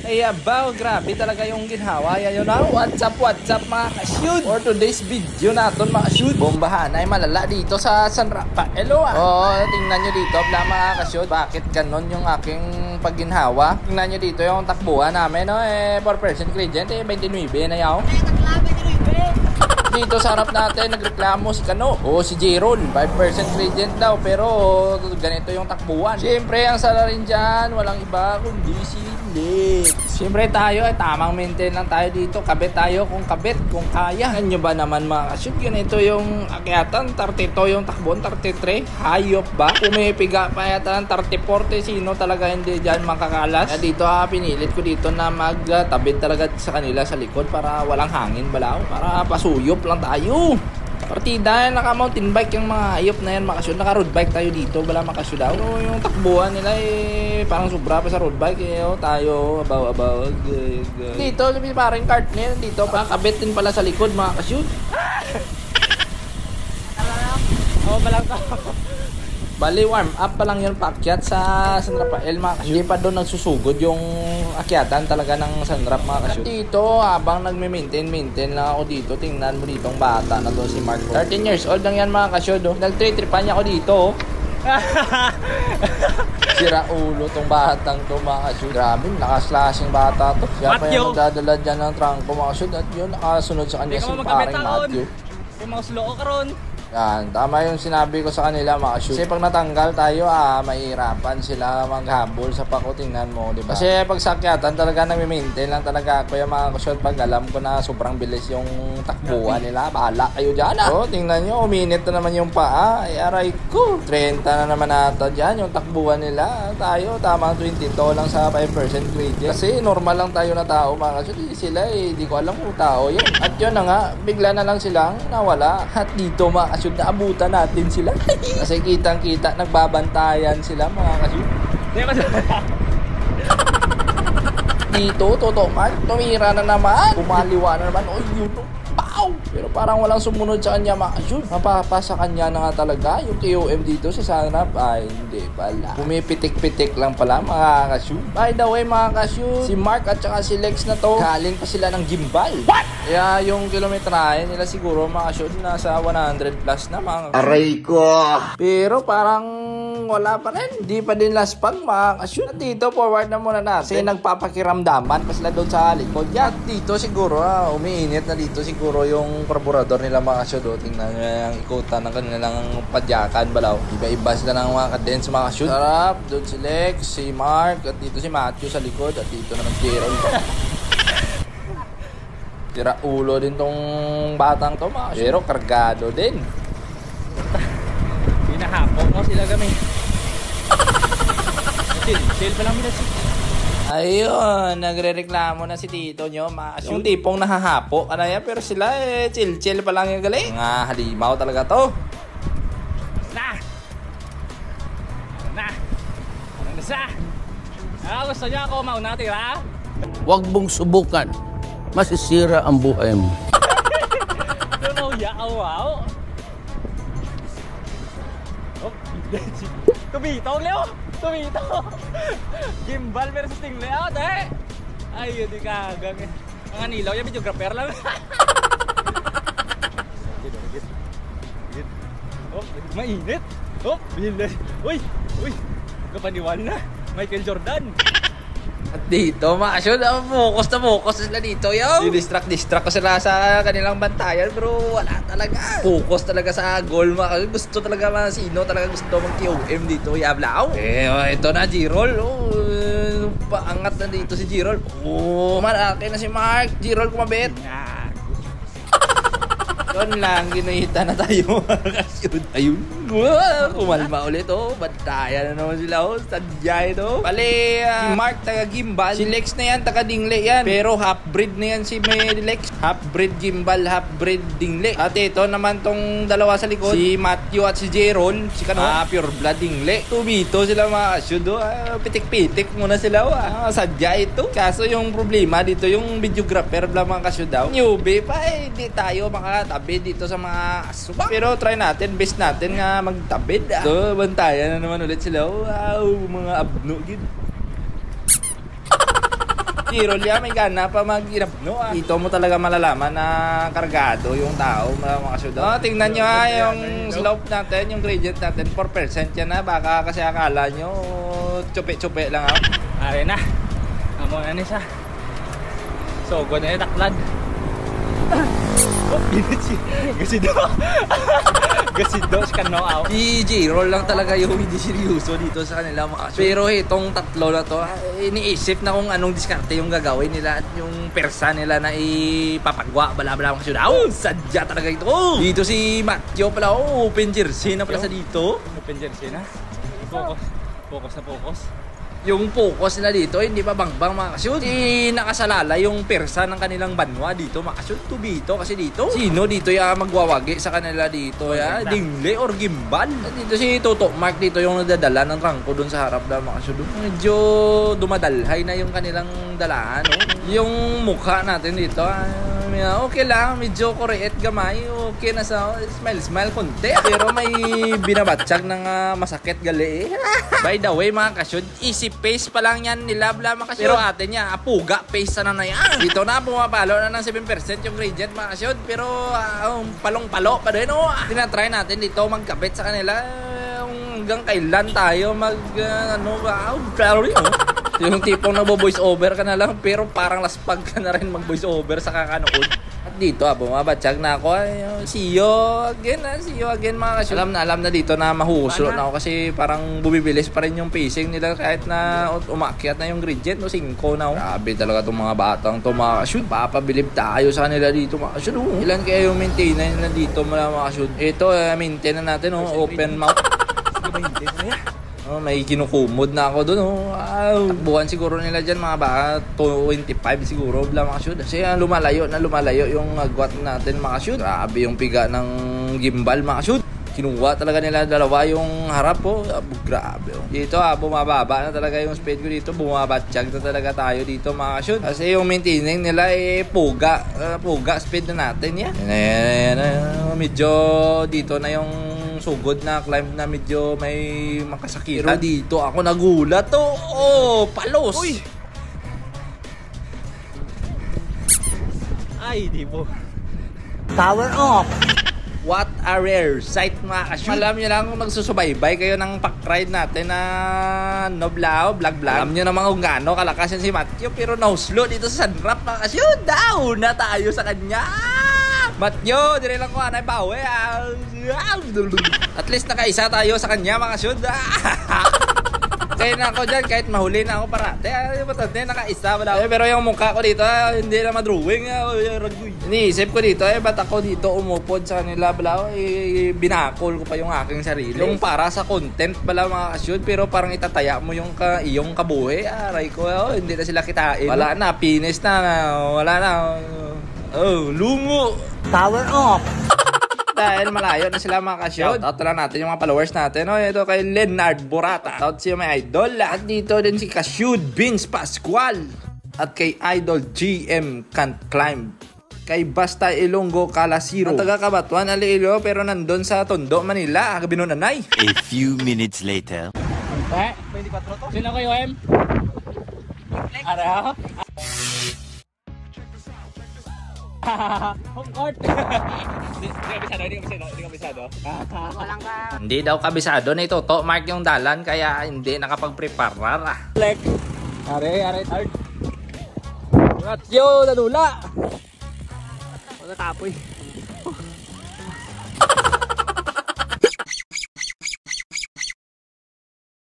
Ay abaw, grabe talaga yung ginhawa. Yun na, what's up mga ka-shoot? For today's video natin mga ka-shoot, bombahan ay malala dito sa San Rafael. Oo, tingnan nyo dito mga ka-shoot. Bakit ganon yung aking pagginhawa? Tingnan nyo dito yung takbuhan namin, no? 4% gradient, 29 na yaw. Dito sa harap natin, nagreklamo si Kano o si Jeron, 5% gradient daw, pero ganito yung takbuhan. Siyempre, ang sala rin dyan, walang iba kundi si Lex. Siyempre tayo ay tamang maintain lang tayo dito. Kabit tayo kung kaya. Ano ba naman mga ka-shoot? Ganito yung akyatan, 32 yung takbuhan, 33. Hayop ba? Pumipiga pa yata ng 30-40. Sino talaga hindi dyan makakalas? Kaya dito pinilit ko dito na magtabid talaga sa kanila sa likod para walang hangin balaw. Para pasuyop lang tayo. Partida, naka-mountain bike yung mga hayop na yan makasyon. Naka-road bike tayo dito, wala makasyon daw. Pero yung takbuhan nila parang sobra pa sa road bike. Tayo, abaw. Dito, parang cart na yan dito. Pakabit din pala sa likod mga kasyon. Oo, balang ka. Bali, warm up pa lang yung paakyat sa San Rafael mga kasyon. Hindi pa doon nagsusugod yung akyatan talaga ng San Rap mga kasyon. Dito, habang nagme-maintain lang ako dito, tingnan mo dito ang bata na to si Mark. 13 years old lang yan mga kasyon. Nag-tripan niya ako dito. Sira ulo tong batang to mga kasyon. Grabe, nakaslasing bata to. Siya pa yung magdadala dyan ng trangko mga kasyon. At yun, nakasunod sa kanya si paring Matthew. Yung mga slow ka ron. Yan, tama yung sinabi ko sa kanila mga shoot. Kasi pag natanggal tayo, mahirapan sila maghabol sa pako, tingnan mo, di ba? Kasi pag sakyatan talaga nami-maintain lang talaga ako yung mga shoot pag alam ko na sobrang bilis yung takbuhan nila. Bahala kayo dyan So, tingnan nyo, uminit na naman yung paa. Ay, aray ko. 30 na naman ata dyan yung takbuhan nila. Tayo, tamang 22 lang sa 5% gradient. Kasi normal lang tayo na tao mga shoot. Sila di ko alam kung tao yun. At yun na nga, bigla na lang silang nawala. At dito mga kasyon, naabutan natin sila. Kasi kitang-kita, nagbabantayan sila mga kasyon. Dito, totoo man, tumira na naman. Pumaliwa na naman. O yun, pow! Pero parang walang sumunod sa kanya mga kasyon. Mapapasa kanya na nga talaga. Yung KOM dito sa San Rap, ay hindi pala. Pumipitik-pitik lang pala mga kasyon. By the way mga kasyon, si Mark at saka si Lex na to, galing pa sila ng gimbal. What? Kaya yung kilometrahe nila siguro mga kasyon nasa 100 plus na mga kasyon. Aray ko! Pero parang wala pa rin. Hindi pa din last pag mga kasyon. At dito, forward na muna natin. Kasi nagpapakiramdaman pa sila doon sa likod. At dito siguro, umiinit na dito siguro yung karburador nila mga kasyon. Tingnan nyo yung ikutan ng kanilang padyakan balaw. Iba-iba sila ng mga cadence mga kasyon. Sarap. Doon si Lex, si Mark, at dito si Matthew sa likod. At dito naman si Jeron. Tira ulo din tong batang to mga kasyon. Pero kargado din. Pinahapon mo sila kami. Chill pa lang minutes. Ayun, nagre-reklamo na si tito nyo. Yung tipong nahahapo. Ano yan? Pero sila chill pa lang yung galing. Mga halimaw talaga to. Gusto niya ako mauna tira? Huwag mong subukan. Masisira ang buhay mo. Wow. Kumitaw, Leo! Kumitaw! Gimbal versus ting layout, Ay, yun di kagang. Ang anilaw, yung videographer lang. Mainit! Bilis! Uy! Kapaniwala na! Michael Jordan! At dito, mga kasyon, focus sila dito, yo. Distract ko sila sa kanilang bantayan, pero wala talaga. Focus talaga sa goal, mga kasyon. Gusto talaga sino talaga gusto mag-KOM dito, Yablao. Ito na, G-Roll. Paangat na dito si G-Roll. Malaki na si Mark. G-Roll kumabit. Doon lang, ginuhita na tayo, mga kasyon. Ayun. Kumalma ulit, bantayan na naman sila, sadya ito. Bali, si Mark taga gimbal, si Lex na yan taga dingle yan, pero half breed na yan si Lex, half breed gimbal, half breed dingle. At ito naman tong dalawa sa likod, si Matthew at si Jeron, si Kano, pure blood dingle. Tubito sila mga kasyon, pitik-pitik muna sila, sadya ito. Kaso yung problema dito, yung videographer bla mga kasyon daw, newbie pa, di tayo makatabi dito sa mga asubak. Pero try natin, best natin nga magtabid. So, bantayan na naman ulit sila. Wow, mga abno gid. G-roll yan, may gana pa mag-inabno ah. Dito mo talaga malalaman na kargado yung tao, mga kasyud. Tingnan nyo ha, yung slope natin, yung gradient natin, 4% yan ha. Baka kasi akala nyo, tsupe-tsupe lang ha. Are na. Amo na ni siya. So, na yung taklad. Oh, gasido. Gasido si Kanoaw. Si J-Roll lang talaga yung hindi seryoso dito sa kanila mga kasyud. Pero itong tatlo na to, iniisip na kung anong diskarte yung gagawin nila at yung persa nila na ipapagwa. Bala-bala mga kasyud. Sadya talaga ito. Dito si Matthew pala, open jersey na pala sa dito. Open jersey na. Focus. Focus na focus. Yung focus nila dito, hindi pa bangbang mga kasyud. Nakasalala yung persa ng kanilang banwa dito mga kasyud. Tubito kasi dito. Sino dito ya magwawagi sa kanila dito ya? Dingle or gimbal? Dito si Toto Mark dito yung nadadala ng rangko dun sa harap na mga kasyud. Medyo dumadalhay na yung kanilang dalahan. No? Yung mukha natin dito, okay lang. Medyo koreet gamay. Okay na sa smile konti. Pero may binabatsyag ng masakit gali. By the way mga kasyud, easy pace pa lang yan nilabla mga kasyud. Pero atin niya, apuga pace na yan. Dito na, pumapalo na ng 7% yung gradient mga kasyud. Pero palong-palo pa din. Tinatry natin dito magkabit sa kanila. Hanggang kailan tayo yung tipong nagbo-voice over ka na lang pero parang laspag ka na rin mag-voice over sa kakanood. At dito bumabatsyag na ako. See you again mga kasyud. Alam na dito na mahuhuslo na ako kasi parang bumibilis pa rin yung pacing nila kahit na umakyat na yung gradient. 5 na. Grabe talaga itong mga batang to mga kasyud. Papabilib tayo sa kanila dito mga kasyud. Ilan kaya yung maintenance na dito mga kasyud? Ito maintain na natin open mouth. May kinukumod na ako doon. Takbuhan siguro nila dyan mga baka 25 siguro mga kasyud. Kasi lumalayo yung agwat natin mga kasyud. Grabe yung piga ng gimbal mga kasyud. Kinuha talaga nila dalawa yung harap po. Grabe. Dito bumababa na talaga yung speed ko dito. Bumabatsyag na talaga tayo dito mga kasyud. Kasi yung maintaining nila puga speed na natin yan. Medyo dito na yung sugod na climb na medyo may makasakitan. Pero dito ako nagulat palos. Uy. Ay, di po. Power off. What a rare sight mga kasyud. Alam nyo lang kung magsusubaybay kayo ng pack-ride natin na vlog. Alam nyo naman kung gaano kalakas yan si Matthew. Pero no-slow dito sa Sunrap mga kasyud. Down na tayo sa kanya. Matthew, dire lang ko anay bawi. At least nakaisa tayo sa kanya mga kasyud. Kaya na ako dyan, kahit mahuli na ako parate. Matanda, nakaisa. Pero yung mukha ko dito, hindi na madrawing. Iniisip ko dito, ba't ako dito umupod sa kanila? Binakol ko pa yung aking sarili. Yung para sa content pala mga kasyud, pero parang itataya mo yung iyong kabuhi. Aray ko, hindi na sila kitain. Wala na, finish na. Wala na. Lungo. Power off. Dahil malayo na sila mga kasyud. Shoutout lang natin yung mga followers natin. Ito kay Leonard Borata. Shoutout siya may idol. At dito din si Kasyud Vince Pascual. At kay Idol GM Can't Climb. Kay Basta Ilonggo Kalasiro. At taga Kabatuan Alilo pero nandun sa Tondo, Manila. Binunanay. A few minutes later. 24 to? Sino kayo, M? Araw? Home court. Hindi kabisado. Walang ka. Hindi daw kabisado na ito. Mark yung dalan kaya hindi nakapag-prepare. Lek. Are hard. Matthew, nadula. Wala tapoy.